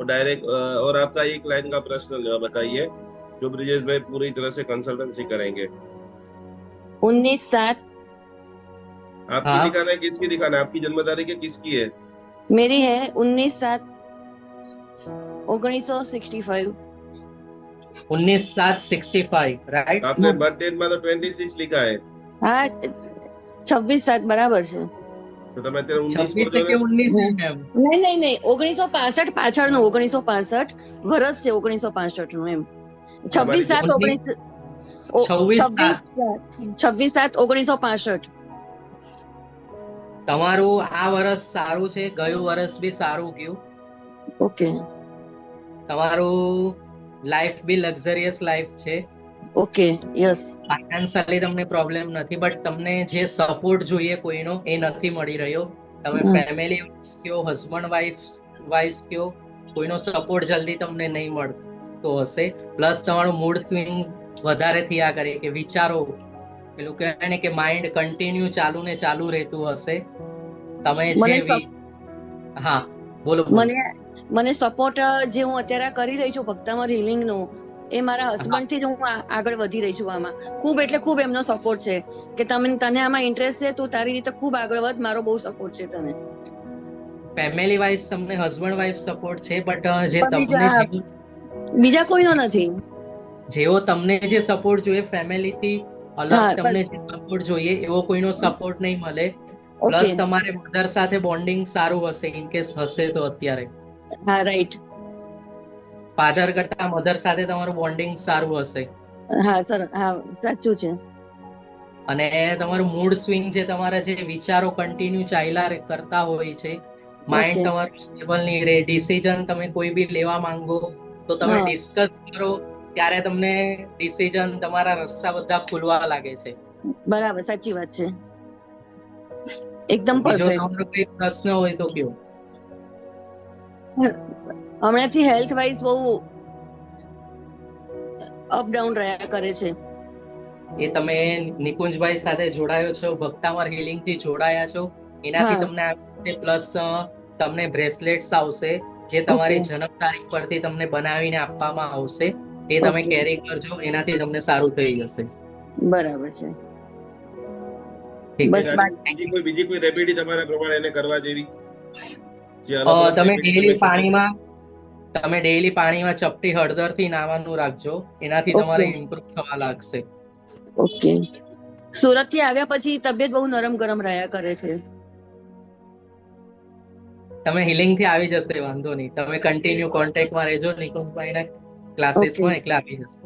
और डायरेक्ट और आपका एक लाइन का पर्सनल बताइए जो ब्रिजेश भाई पूरी तरह से कंसल्टेंसी करेंगे। 19/7। आपकी हाँ, दिखाना है किसकी दिखाना है, आपकी जन्म तारीख है किसकी है? मेरी है 19/7/1965। 19/7/65, राइट। आपने हाँ बर्थ डेट में तो 26 लिखा है। હા, 26/7 બરાબર છે. તો તમે અત્યારે 19 કહો 26 છો है ને? कि 19 है હમ. मैम? નહીં નહીં નહીં, 1965 પાછળનું 1965 વર્ષ છે 1965 નું એમ. તમારી 26/7 19 26/7 26/7/1965. તમારું આ વર્ષ સારું છે, ગયું વર્ષ બી સારું ગયું. ઓકે તમારું લાઈફ બી લક્ઝરિયસ લાઈફ છે. Okay yes. ફાઇનાન્શિયલી તમને પ્રોબ્લેમ નથી, બટ તમને જે સપોર્ટ જોઈએ કોઈનો એ નથી મળી રહ્યો. તમે ફેમિલી કયો, હસબન્ડ વાઇફ કયો, કોઈનો સપોર્ટ જલ્દી તમને નહીં મળતો હશે. પ્લસ તમારું મૂડ સ્વિંગ વધારે થયા કરે, કે વિચારો પેલું કહેવાય ને કે માઇન્ડ કન્ટિન્યુ ચાલુ ને ચાલુ રહેતું હશે. તમે મને જે હા, બોલો બોલો. મને મને સપોર્ટ જે હું અત્યારે કરી રહી છું ભક્તામર હિલિંગ નું, એ મારા હા, હસબન્ડ થી જ હું આગળ વધી રહી છું આમાં. ખૂબ એટલે ખૂબ એમનો સપોર્ટ છે કે તને આમાં ઇન્ટરેસ્ટ છે, તું તારી રીતે ખૂબ આગળ વધ, મારો બહુ સપોર્ટ છે તને. ફેમિલી વાઇઝ તમને હસબન્ડ વાઇફ સપોર્ટ છે, બટ જે પણ તમને બીજા કોઈનો નથી. જેવો તમને જે સપોર્ટ જોઈએ ફેમિલી થી અલગ, હા તમને જે સપોર્ટ જોઈએ એવો કોઈનો સપોર્ટ નહીં મળે. ઓકે. પ્લસ તમારે મધર સાથે બોન્ડિંગ સારું હશે, ઇન કેસ હશે તો. અત્યારે હા રાઈટ. ફાધર કરતા મધર સાથે તમારું બોન્ડિંગ સારું હશે. હા સર, હા સાચું છે. અને તમારું મૂડ સ્વિંગ છે, તમારા જે વિચારો કન્ટિન્યુ ચાલ્યા કરતા હોય છે, માઇન્ડ ઓકે. તમારું સ્ટેબલ નહીં રહે. ડિસિઝન તમે કોઈ બી લેવા માંગો તો તમે હા ડિસ્કસ કરો, ત્યારે તમને ડિસિઝન તમારા રસ્તા બધા ખુલવા લાગે છે. બરાબર, સાચી વાત છે, એકદમ બીજો પરફેક્ટ. તમારો કોઈ પ્રશ્ન હોય તો કયો. હમણાંથી હેલ્થ વાઇઝ બહુ અપ ડાઉન રહ્યા કરે છે. એ તમે નિકુંજભાઈ સાથે જોડાયો છો, ભક્તામર હિલિંગ થી જોડાયા છો, એનાથી હા તમને આવશે. પ્લસ તમને બ્રેસલેટ્સ આવશે જે ઓકે તમારી જન્મ તારીખ પરથી તમને બનાવીને આપવામાં આવશે. એ તમે ઓકે કેરી કરજો, એનાથી તમને સારું થઈ જશે. બરાબર છે. ઠીક બસ છે. બીજી કોઈ રેમેડી તમારા પ્રમાણે એને કરવા જેવી જે અલગ અલગ તમે રેમેડી ડેઈલી તમે સજેસ્ટ પાણીમાં ચપટી હળદર થી નાવાનું રાખજો, એનાથી ઓકે તમારે ઇમ્પ્રુવ થવા લાગશે. ઓકે. સુરત થી આવ્યા પછી તબિયત બહુ નરમ ગરમ રહ્યા કરે છે. તમે હિલિંગ થી આવી જશે, વાંધો નહીં. તમે કન્ટિન્યુ કોન્ટેક્ટમાં રહેજો નિકુંજભાઈના ઓકે ક્લાસીસમાં, એટલે આવી જશે.